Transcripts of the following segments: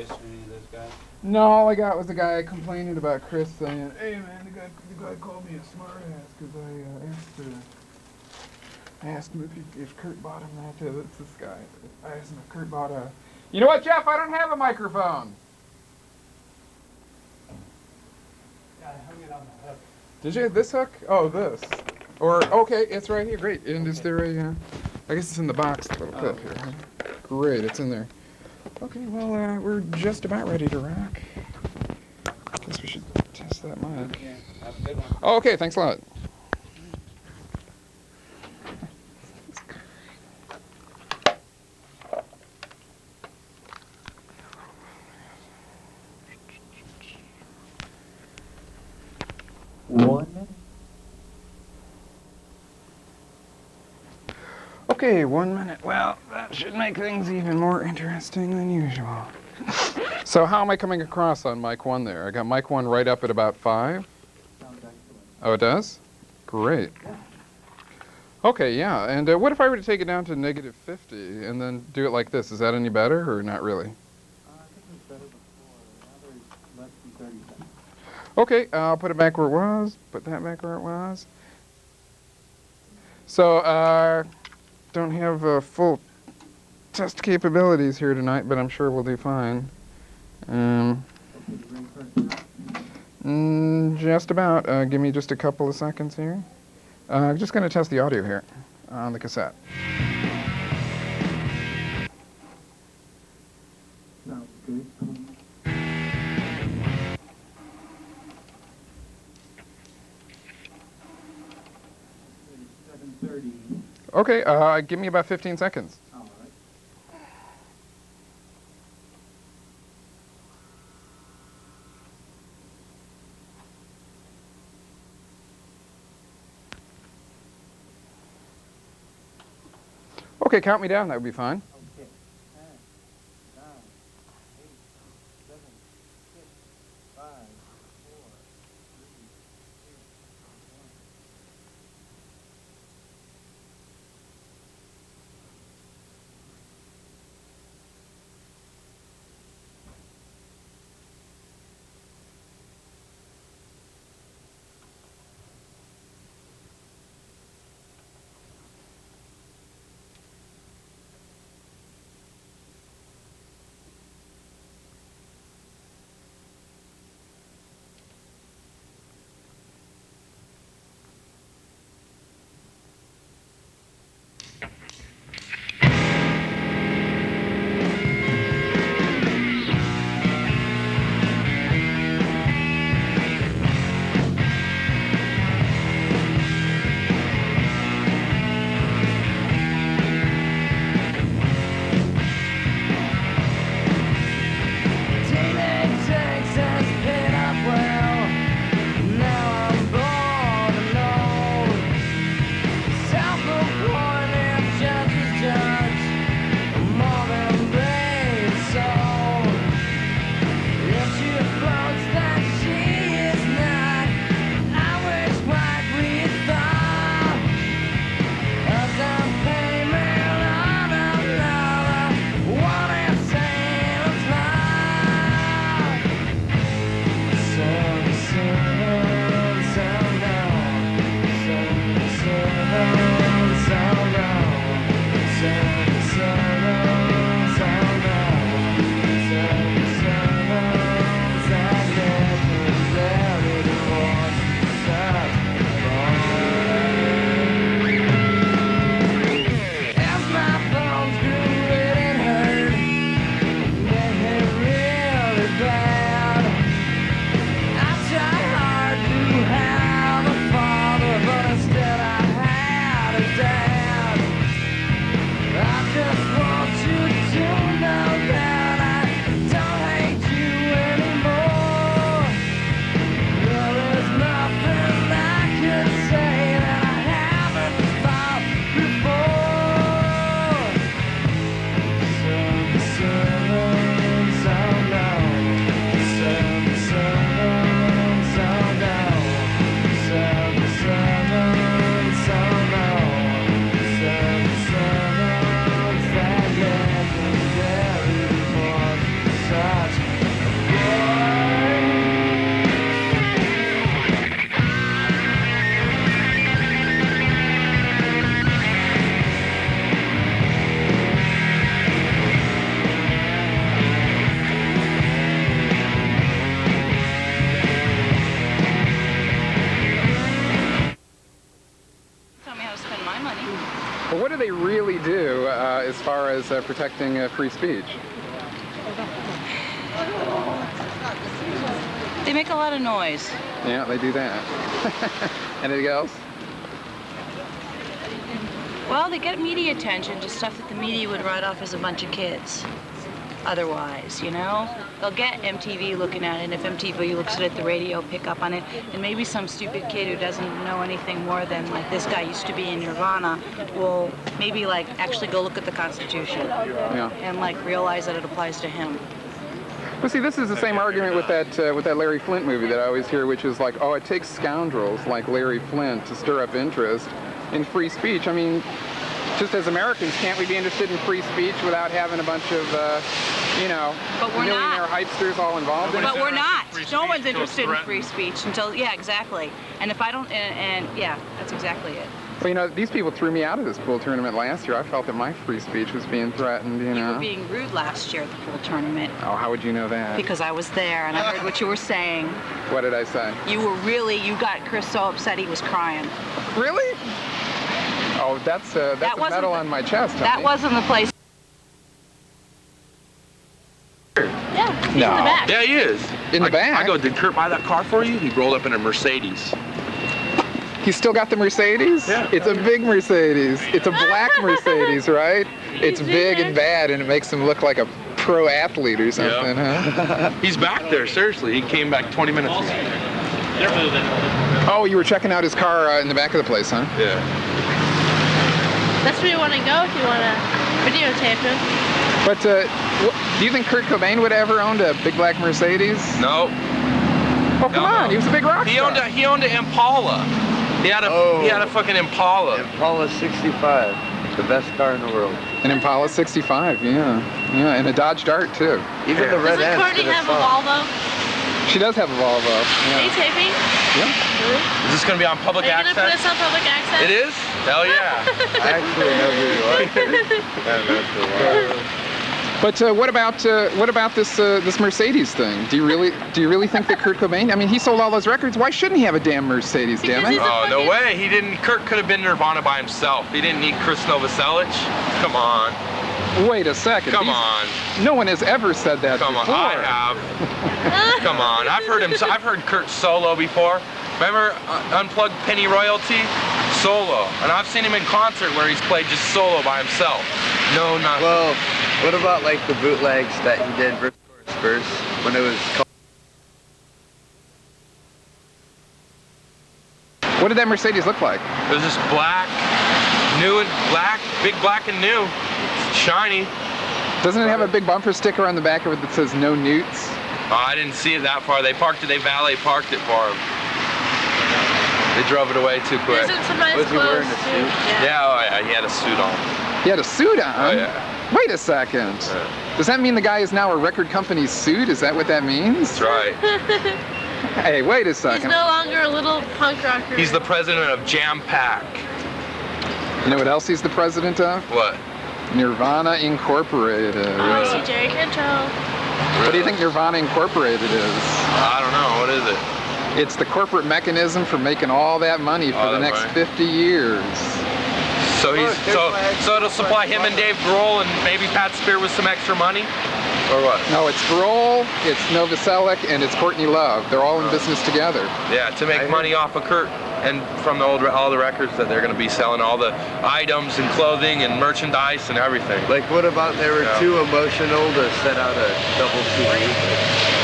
Chris or any of those guys? No, all I got was the guy complaining about Chris saying, "Hey man, the guy called me a smartass because I asked him if Kurt bought him that. That's this guy. I asked him if Kurt bought a. You know what, Jeff? I don't have a microphone. Yeah, I hung it on the hook. Did you? This hook? Oh, this. Or okay, it's right here. Great. And is there a? I guess it's in the box a little bit here. Great, it's in there. Okay, well, we're just about ready to rock. Guess we should test that mic. Yeah, have a good one. Oh, okay, thanks a lot. Okay, 1 minute. Well, that should make things even more interesting than usual. So how am I coming across on mic 1 there? I got mic 1 right up at about 5. Oh, it does? Great. Okay, yeah. And what if I were to take it down to negative 50 and then do it like this? Is that any better or not really? I think it was better before. Now there's less than 30 seconds. Okay, I'll put it back where it was. Put that back where it was. So, don't have full test capabilities here tonight, but I'm sure we'll do fine. Just about. Give me just a couple of seconds here. I'm just going to test the audio here on the cassette. Sounds good. It's 7:30. Okay, give me about 15 seconds. All right. Okay, count me down. That would be fine. Okay. 10, 9, 8, 7, 6, 5, 4, 3, 2, 1. as protecting free speech. They make a lot of noise. Yeah, they do that. Anything else? Well, they get media attention to stuff that the media would write off as a bunch of kids. Otherwise, you know? They'll get MTV looking at it, and if MTV looks at it, the radio pick up on it, and maybe some stupid kid who doesn't know anything more than, like, this guy used to be in Nirvana will maybe, like, actually go look at the Constitution. Yeah. And, like, realize that it applies to him. Well, see, this is the same argument with that Larry Flint movie that I always hear, which is like, oh, it takes scoundrels like Larry Flint to stir up interest in free speech. I mean, just as Americans, can't we be interested in free speech without having a bunch of, you know, But we're millionaire not. hypesters all involved in it? But we're not. No one's until interested in threatened. free speech until, yeah, exactly. And if I don't, and yeah, that's exactly it. Well, you know, these people threw me out of this pool tournament last year. I felt that my free speech was being threatened, you You know. were being rude last year at the pool tournament Oh, how would you know that? because I was there and I heard what you were saying. What did I say? You got Chris so upset he was crying. Really? Oh, that's a wasn't medal the- on my chest, That honey. wasn't the place. Yeah, he's No. in the back. Yeah, he is. In the I back? go, did Kurt buy that car for you? He rolled up in a Mercedes. He's still got the Mercedes? Yeah. It's a big Mercedes. It's a black Mercedes, right? It's He's big in and it. bad, and it makes him look like a pro athlete or something, huh? He's back there, seriously. He came back 20 minutes ago. Oh, you were checking out his car in the back of the place, huh? Yeah. That's where you want to go if you want to videotape him. But do you think Kurt Cobain would have ever owned a big black Mercedes? No. Oh, come on, he was a big rock star. He owned an Impala. He had a fucking Impala. Impala 65, the best car in the world. An Impala 65, yeah. Yeah, and a Dodge Dart, too. Even the red Doesn't ants Courtney could have a fought. Volvo? She does have a Volvo. Are you Yeah. taping? Yeah. Really? Is this gonna be on Are public you going to put access? us on public access? It is? Hell yeah. I actually know who you are. Yeah, that's the one. But what about this Mercedes thing? Do you really think that Kurt Cobain? I mean, he sold all those records. Why shouldn't he have a damn Mercedes? Damn Because it! he's a Oh, no fucking- way. He didn't. Kurt could have been Nirvana by himself. He didn't need Chris Novoselic. Come on. Wait a second. Come These- on. No one has ever said that Come on. before. I have. Come on. I've heard Kurt solo before. Remember Unplugged Penny Royalty? Solo. And I've seen him in concert where he's played just solo by himself. No, nothing. Well, what about like the bootlegs that he did verse chorus verse when it was called? What did that Mercedes look like? It was just black, new and black, big black and new. Shiny. Doesn't it have a big bumper sticker on the back of it that says "No Newts"? Oh, I didn't see it that far. They valet parked it for him. They drove it away too quick. There's some nice Was he clothes, wearing a too. suit? Yeah, oh yeah, he had a suit on. He had a suit on. Oh yeah. Wait a second. Yeah. Does that mean the guy is now a record company's suit? Is that what that means? That's right. Hey, wait a He's second. no longer a little punk rocker. He's the president of Jam Pack. You know what else he's the president of? What? Nirvana Incorporated. I see Jerry Cantrell. What do you think Nirvana Incorporated is? I don't know. What is it? It's the corporate mechanism for making all that money for Oh, the that next right. 50 years. So he's Look, so there's my- so it'll supply him and Dave Grohl and maybe Pat Spear with some extra money, or what? No, it's Grohl, it's Novoselic, and it's Courtney Love. They're all in business together. Yeah, to make money off of Kurt and from the all the records that they're going to be selling, all the items and clothing and merchandise and everything. Like what about they were Yeah. too emotional to set out a double CD?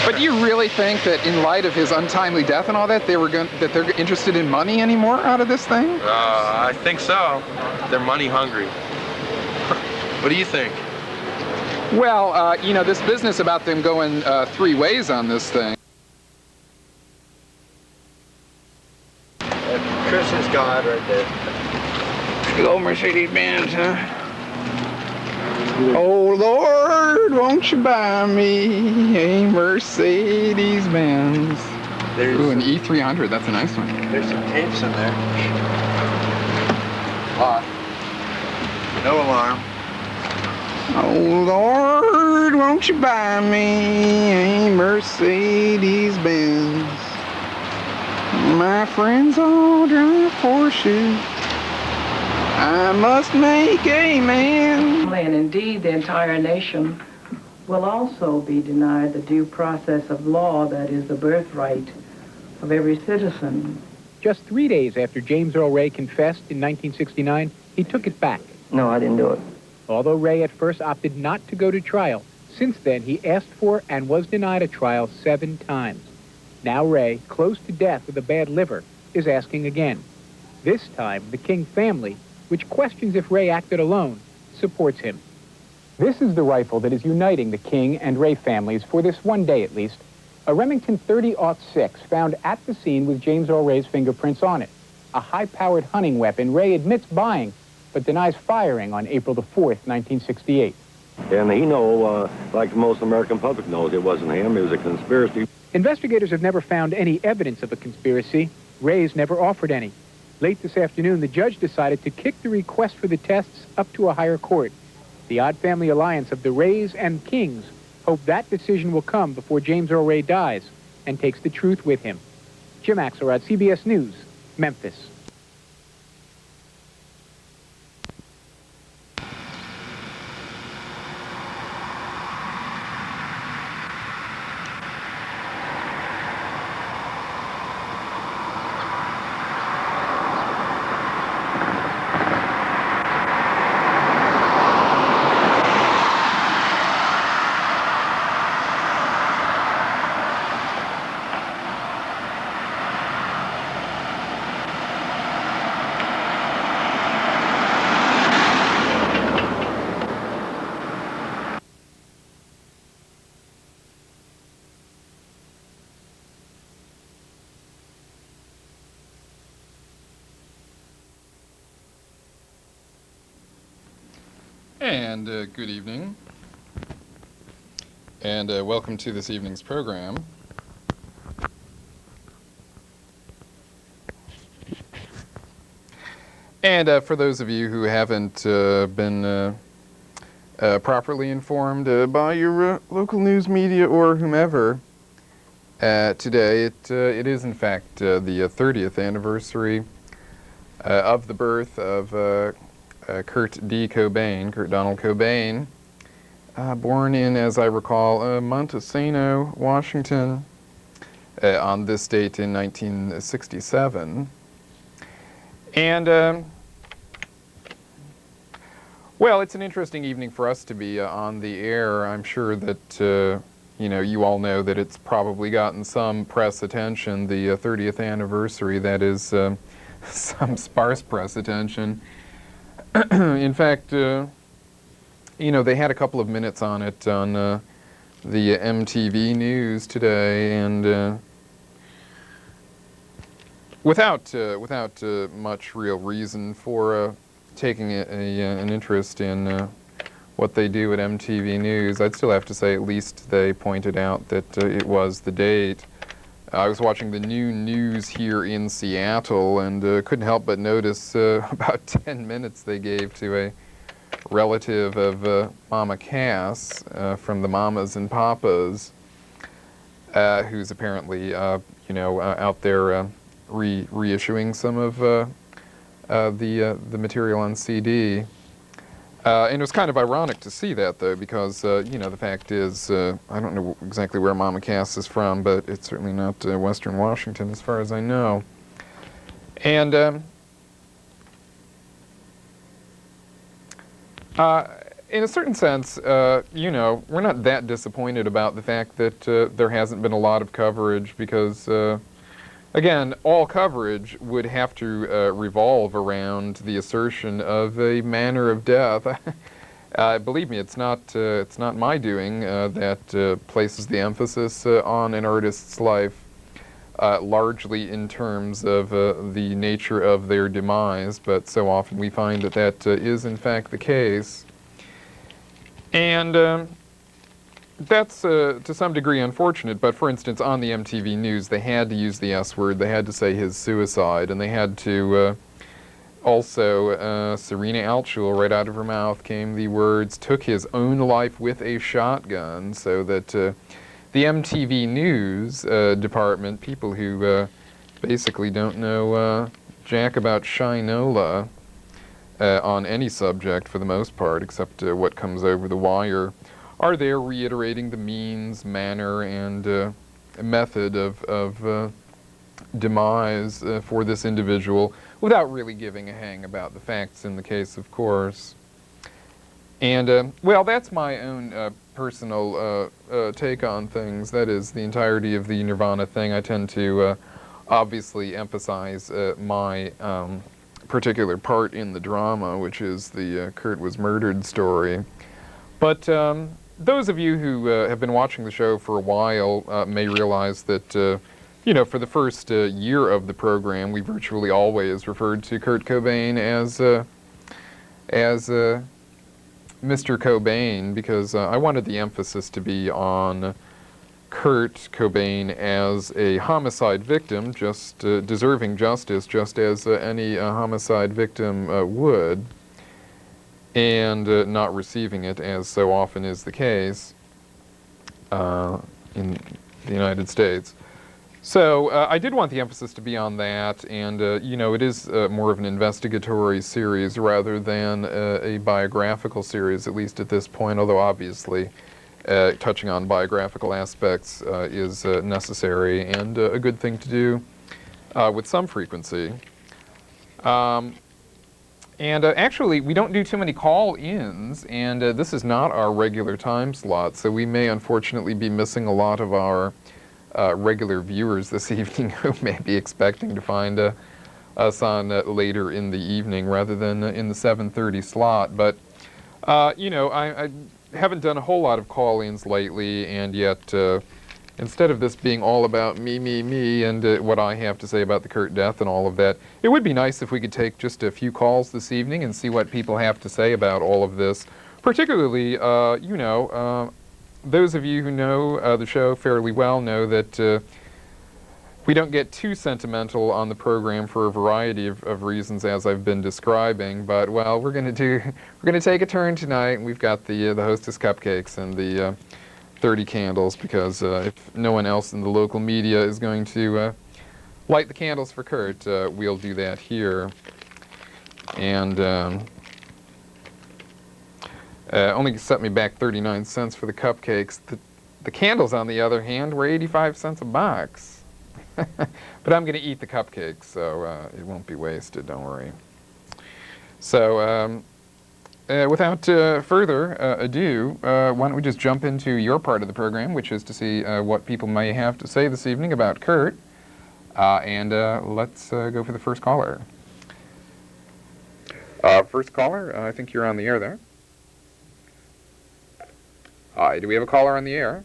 But do you really think that in light of his untimely death and all that, that they're interested in money anymore out of this thing? I think so. They're money hungry. What do you think? Well, you know, this business about them going 3 ways on this thing. Chris is God right there. Good old Mercedes-Benz, huh? Oh, Lord, won't you buy me a Mercedes-Benz? There's Ooh, an E300, that's a nice one. there's some tapes in there. No alarm. Oh, Lord, won't you buy me a Mercedes-Benz? My friends all drive Porsches. I must make a man. family, and indeed the entire nation, will also be denied the due process of law that is the birthright of every citizen. Just 3 days after James Earl Ray confessed in 1969, he took it back. No, I didn't do it. Although Ray at first opted not to go to trial, since then he asked for and was denied a trial 7 times. Now Ray, close to death with a bad liver, is asking again. This time, the King family, which questions if Ray acted alone, supports him. This is the rifle that is uniting the King and Ray families for this one day at least. A Remington 30-06 found at the scene with James Earl Ray's fingerprints on it. A high-powered hunting weapon Ray admits buying, but denies firing on April the 4th, 1968. And he know, like most American public knows, it wasn't him, it was a conspiracy. Investigators have never found any evidence of a conspiracy. Ray's never offered any. Late this afternoon, the judge decided to kick the request for the tests up to a higher court. The Odd Family Alliance of the Rays and Kings hope that decision will come before James Earl Ray dies and takes the truth with him. Jim Axelrod, CBS News, Memphis. And good evening, and welcome to this evening's program. And for those of you who haven't been properly informed by your local news media or whomever, today it is in fact the 30th anniversary of the birth of Kurt Donald Cobain, born in, as I recall, Montesano, Washington, on this date in 1967. And, well, it's an interesting evening for us to be on the air. I'm sure that, you all know that it's probably gotten some press attention, the 30th anniversary, that is some sparse press attention. In fact, they had a couple of minutes on it on the MTV News today, and without much real reason for taking an interest in what they do at MTV News, I'd still have to say at least they pointed out that it was the date. I was watching the new news here in Seattle and couldn't help but notice about 10 minutes they gave to a relative of Mama Cass from the Mamas and Papas, who's apparently, out there reissuing some of the material on CD. And it was kind of ironic to see that, though, because, the fact is, I don't know exactly where Mama Cass is from, but it's certainly not Western Washington, as far as I know. And in a certain sense, we're not that disappointed about the fact that there hasn't been a lot of coverage, because, again, all coverage would have to revolve around the assertion of a manner of death. Believe me, it's not my doing that places the emphasis on an artist's life, largely in terms of the nature of their demise, but so often we find that that is in fact the case. And that's to some degree unfortunate, but for instance, on the MTV News, they had to use the S word, they had to say his suicide, and they had to also, Serena Altschul, right out of her mouth came the words, took his own life with a shotgun, so that the MTV News department, people who basically don't know jack about Shinola, on any subject for the most part, except what comes over the wire, are there reiterating the means, manner, and method of demise for this individual without really giving a hang about the facts in the case, of course. And, well, that's my own personal take on things. That is the entirety of the Nirvana thing. I tend to obviously emphasize my particular part in the drama, which is the Kurt was murdered story. But those of you who have been watching the show for a while may realize that, you know, for the first year of the program, we virtually always referred to Kurt Cobain as Mr. Cobain, because I wanted the emphasis to be on Kurt Cobain as a homicide victim, just deserving justice, just as any homicide victim would, and not receiving it, as so often is the case in the United States. So I did want the emphasis to be on that, and you know, it is more of an investigatory series rather than a biographical series, at least at this point, although obviously touching on biographical aspects is necessary and a good thing to do with some frequency. Actually, we don't do too many call-ins, and this is not our regular time slot, so we may unfortunately be missing a lot of our regular viewers this evening who may be expecting to find us on later in the evening rather than in the 7:30 slot. But, you know, I haven't done a whole lot of call-ins lately, and yet instead of this being all about me, and what I have to say about the Kurt death and all of that, it would be nice if we could take just a few calls this evening and see what people have to say about all of this. Particularly, you know, those of you who know the show fairly well know that we don't get too sentimental on the program for a variety of reasons, as I've been describing. But well, we're going to take a turn tonight, and we've got the Hostess cupcakes and the 30 candles, because if no one else in the local media is going to light the candles for Kurt, we'll do that here. And only set me back 39 cents for the cupcakes. The candles, on the other hand, were 85 cents a box. But I'm going to eat the cupcakes, so it won't be wasted, don't worry. So without further ado, why don't we just jump into your part of the program, which is to see what people may have to say this evening about Kurt. And let's go for the first caller. First caller, I think you're on the air there. Hi, do we have a caller on the air?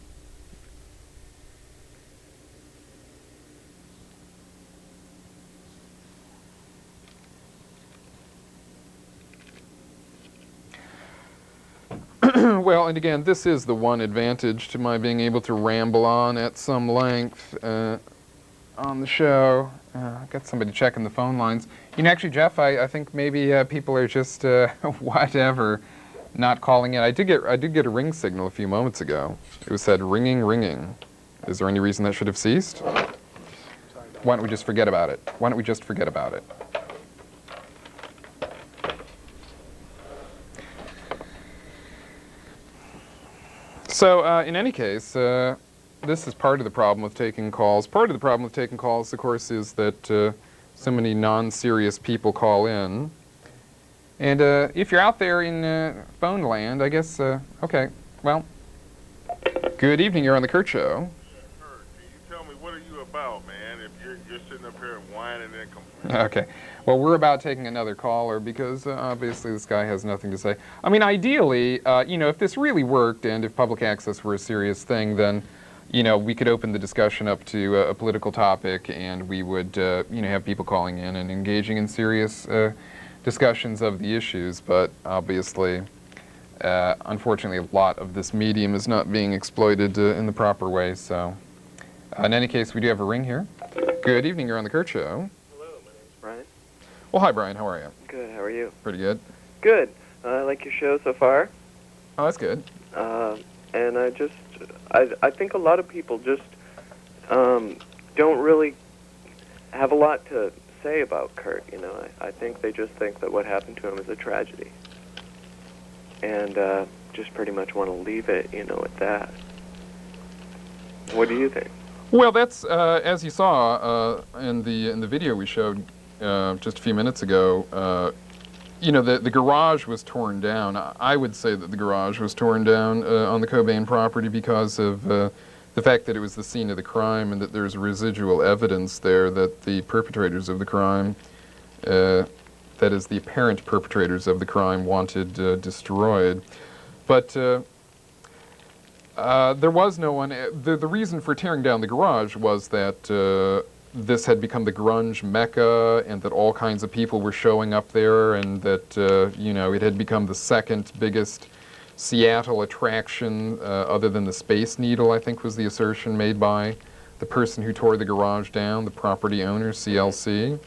Well, and again, this is the one advantage to my being able to ramble on at some length on the show. I've got somebody checking the phone lines. You know, actually, Jeff, I think maybe people are just whatever, not calling in. I did get a ring signal a few moments ago. It was said ringing, ringing. Is there any reason that should have ceased? Why don't we just forget about it? Why don't we just forget about it? So, in any case, this is part of the problem with taking calls. Part of the problem with taking calls, of course, is that so many non-serious people call in. And if you're out there in phone land, I guess, okay, well, good evening, you're on the Kurt Show. Yeah, Kurt, can you tell me, what are you about, man, if you're sitting up here whining and complaining? Okay, well, we're about taking another caller because obviously this guy has nothing to say. I mean, ideally, you know, if this really worked and if public access were a serious thing, then, you know, we could open the discussion up to a political topic, and we would, you know, have people calling in and engaging in serious discussions of the issues. But obviously, unfortunately, a lot of this medium is not being exploited in the proper way. So, in any case, we do have a ring here. Good evening, you're on the Kurt Show. Hello, my name's Brian. Well, hi, Brian. How are you? Good, how are you? Pretty good. Good. I like your show so far. Oh, that's good. And I think a lot of people just don't really have a lot to say about Kurt. You know, I think they just think that what happened to him is a tragedy, and just pretty much want to leave it, you know, at that. What do you think? Well, that's as you saw in the video we showed just a few minutes ago. You know, the garage was torn down. I would say that the garage was torn down on the Cobain property because of the fact that it was the scene of the crime and that there's residual evidence there that the perpetrators of the crime, that is, the apparent perpetrators of the crime, wanted destroyed. But there was no one. The reason for tearing down the garage was that this had become the grunge mecca, and that all kinds of people were showing up there, and that you know, it had become the second biggest Seattle attraction, other than the Space Needle, I think was the assertion made by the person who tore the garage down, the property owner, CLC.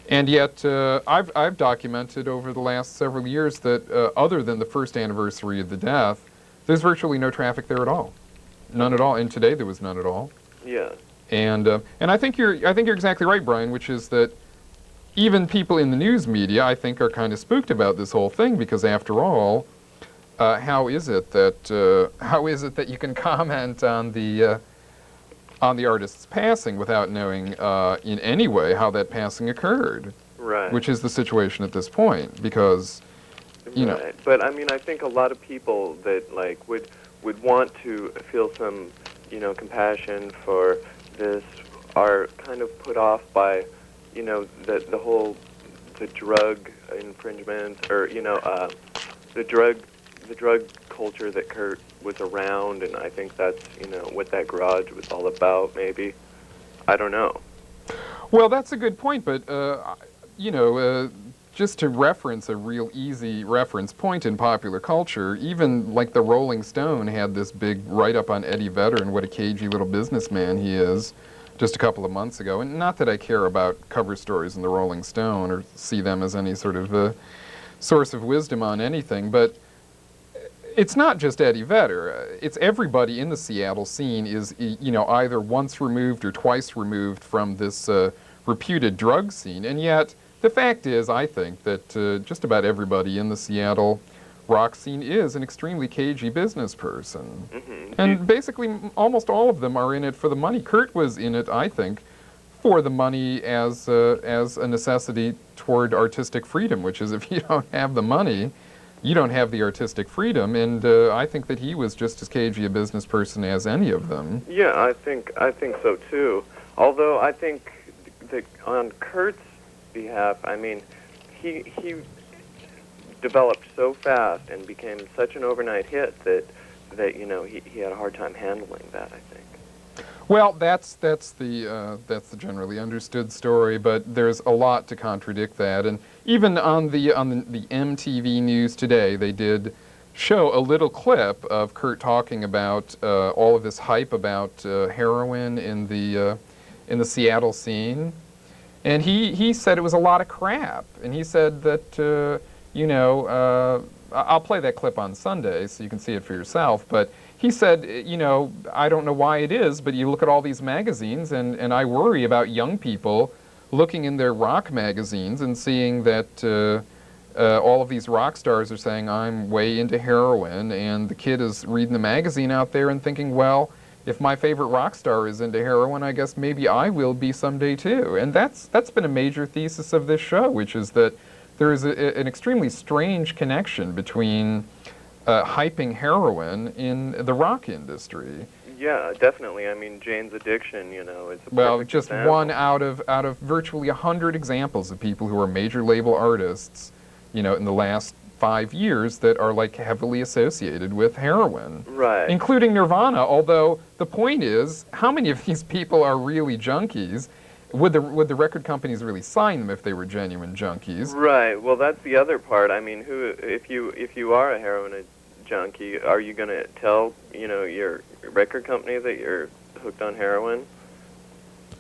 And yet, I've documented over the last several years that other than the first anniversary of the death, there's virtually no traffic there at all, none at all. And today there was none at all. Yeah. And I think you're exactly right, Brian, which is that even people in the news media, I think, are kind of spooked about this whole thing, because after all, how is it that you can comment on the artist's passing without knowing in any way how that passing occurred? Right. Which is the situation at this point, because you know. But I mean, I think a lot of people that like would want to feel some, you know, compassion for this are kind of put off by, you know, the drug infringement, or you know, the drug culture that Kurt was around, and I think that's, you know, what that garage was all about. Maybe, I don't know. Well, that's a good point, but you know, just to reference a real easy reference point in popular culture, even like the Rolling Stone had this big write-up on Eddie Vedder and what a cagey little businessman he is just a couple of months ago. And not that I care about cover stories in the Rolling Stone or see them as any sort of source of wisdom on anything, but it's not just Eddie Vedder. It's everybody in the Seattle scene is, you know, either once removed or twice removed from this reputed drug scene. And yet, the fact is, I think, that just about everybody in the Seattle rock scene is an extremely cagey business person. Mm-hmm. And basically, almost all of them are in it for the money. Kurt was in it, I think, for the money as a necessity toward artistic freedom, which is, if you don't have the money, you don't have the artistic freedom. And I think that he was just as cagey a business person as any of them. Yeah, I think so too. Although I think that on Kurt's behalf, I mean, he developed so fast and became such an overnight hit that you know, he had a hard time handling that, I think. Well, that's the generally understood story, but there's a lot to contradict that. And even on the MTV News today, they did show a little clip of Kurt talking about all of this hype about heroin in the Seattle scene. And he said it was a lot of crap. And he said that, you know, I'll play that clip on Sunday so you can see it for yourself. But he said, you know, I don't know why it is, but you look at all these magazines, and I worry about young people looking in their rock magazines and seeing that all of these rock stars are saying, I'm way into heroin. And the kid is reading the magazine out there and thinking, well, if my favorite rock star is into heroin, I guess maybe I will be someday too. And that's been a major thesis of this show, which is that there is an extremely strange connection between hyping heroin in the rock industry. Yeah, definitely. I mean, Jane's Addiction, you know, is a well, perfect just example. one out of virtually 100 examples of people who are major label artists, you know, in the last 5 years that are like heavily associated with heroin. Right. Including Nirvana, although the point is, how many of these people are really junkies? Would the record companies really sign them if they were genuine junkies? Right. Well, that's the other part. I mean, if you are a heroin junkie, are you going to tell, you know, your record company that you're hooked on heroin?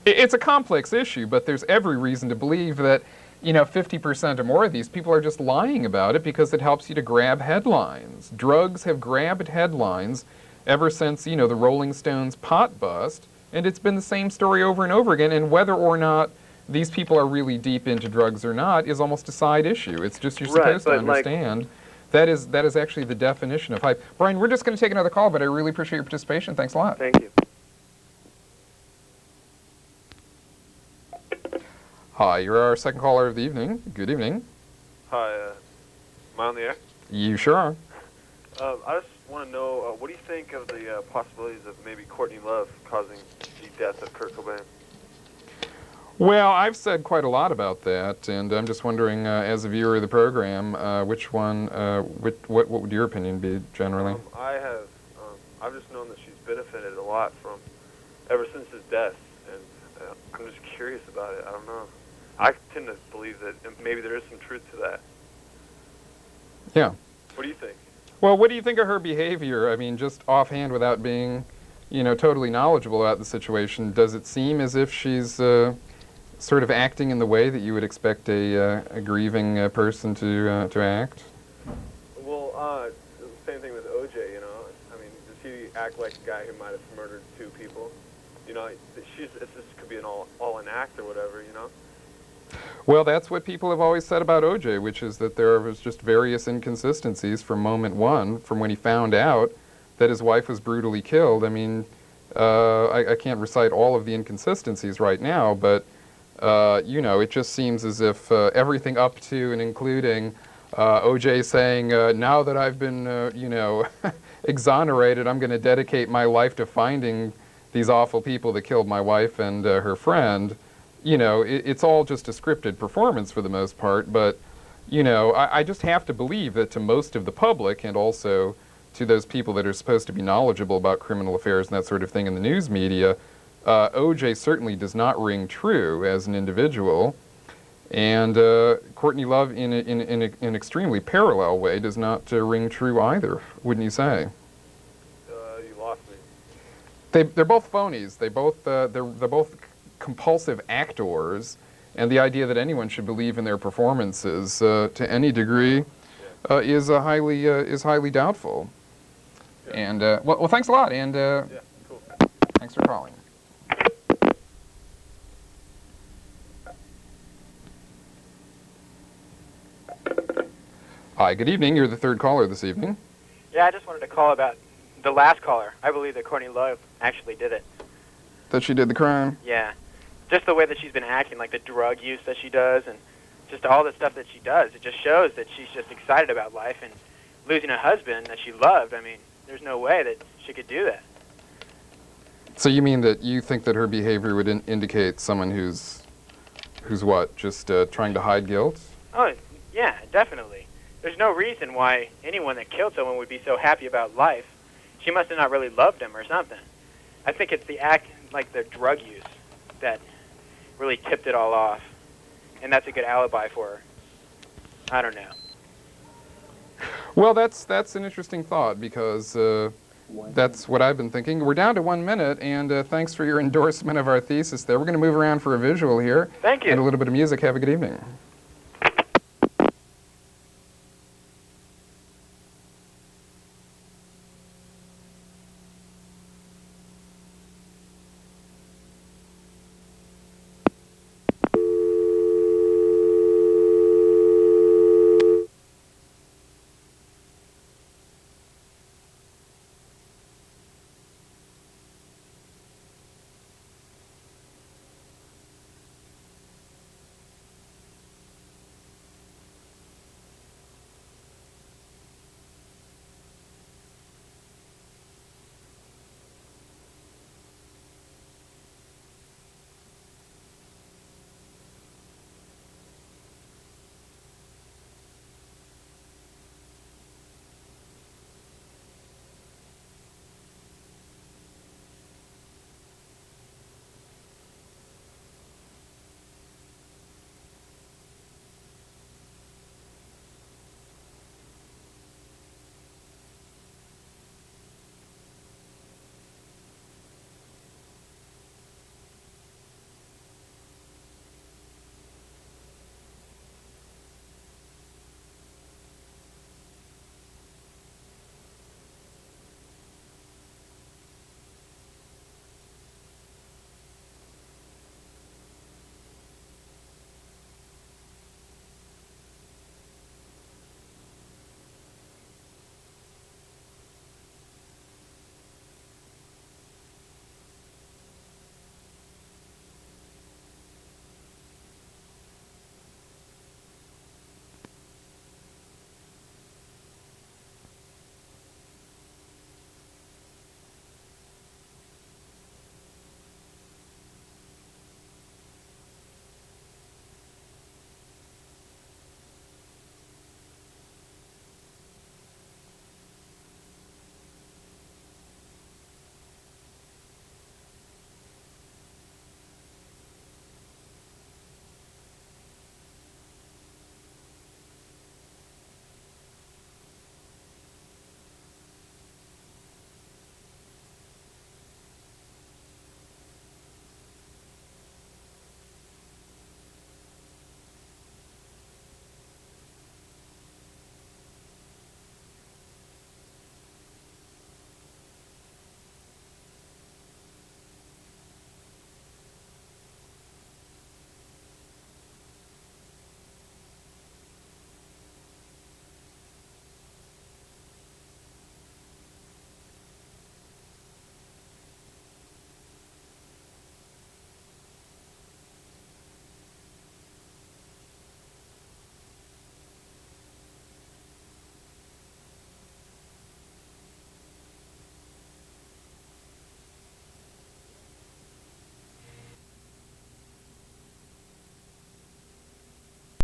It's a complex issue, but there's every reason to believe that, you know, 50% or more of these people are just lying about it because it helps you to grab headlines. Drugs have grabbed headlines ever since, you know, the Rolling Stones pot bust, and it's been the same story over and over again. And whether or not these people are really deep into drugs or not is almost a side issue. It's just you're Right, supposed to but, like- understand that is actually the definition of hype. Brian, we're just going to take another call, but I really appreciate your participation. Thanks a lot. Thank you. Hi, you're our second caller of the evening. Good evening. Hi, am I on the air? You sure are. I just want to know, what do you think of the possibilities of maybe Courtney Love causing the death of Kurt Cobain? Well, I've said quite a lot about that, and I'm just wondering, as a viewer of the program, which one, what would your opinion be generally? I've just known that she's benefited a lot from, ever since his death, and I'm just curious about it. I don't know. I tend to believe that maybe there is some truth to that. Yeah. What do you think? Well, what do you think of her behavior? I mean, just offhand, without being, totally knowledgeable about the situation, does it seem as if she's sort of acting in the way that you would expect a grieving person to act? Well, same thing with OJ, I mean, does he act like a guy who might have murdered 2 people? This could be an all an act or whatever, Well, that's what people have always said about OJ, which is that there was just various inconsistencies from moment one, from when he found out that his wife was brutally killed. I mean, I can't recite all of the inconsistencies right now, but, it just seems as if everything up to and including OJ saying, now that I've been, exonerated, I'm going to dedicate my life to finding these awful people that killed my wife and her friend. It's all just a scripted performance for the most part, but, I just have to believe that to most of the public and also to those people that are supposed to be knowledgeable about criminal affairs and that sort of thing in the news media, OJ certainly does not ring true as an individual, and Courtney Love in an extremely parallel way does not ring true either, wouldn't you say? You lost me. They're both phonies. They're both compulsive actors, and the idea that anyone should believe in their performances to any degree is highly doubtful. Yeah. And well, thanks a lot, and cool. Thanks for calling. Hi, good evening. You're the third caller this evening. Yeah, I just wanted to call about the last caller. I believe that Courtney Love actually did it. That she did the crime? Yeah. Just the way that she's been acting, like the drug use that she does, and just all the stuff that she does, it just shows that she's just excited about life, and losing a husband that she loved, I mean, there's no way that she could do that. So you mean that you think that her behavior would indicate someone who's what, just trying to hide guilt? Oh, yeah, definitely. There's no reason why anyone that killed someone would be so happy about life. She must have not really loved him or something. I think it's the act, like the drug use, that really tipped it all off. And that's a good alibi for her. I don't know. Well, that's an interesting thought, because that's what I've been thinking. We're down to 1 minute, and thanks for your endorsement of our thesis there. We're going to move around for a visual here. Thank you. And a little bit of music. Have a good evening.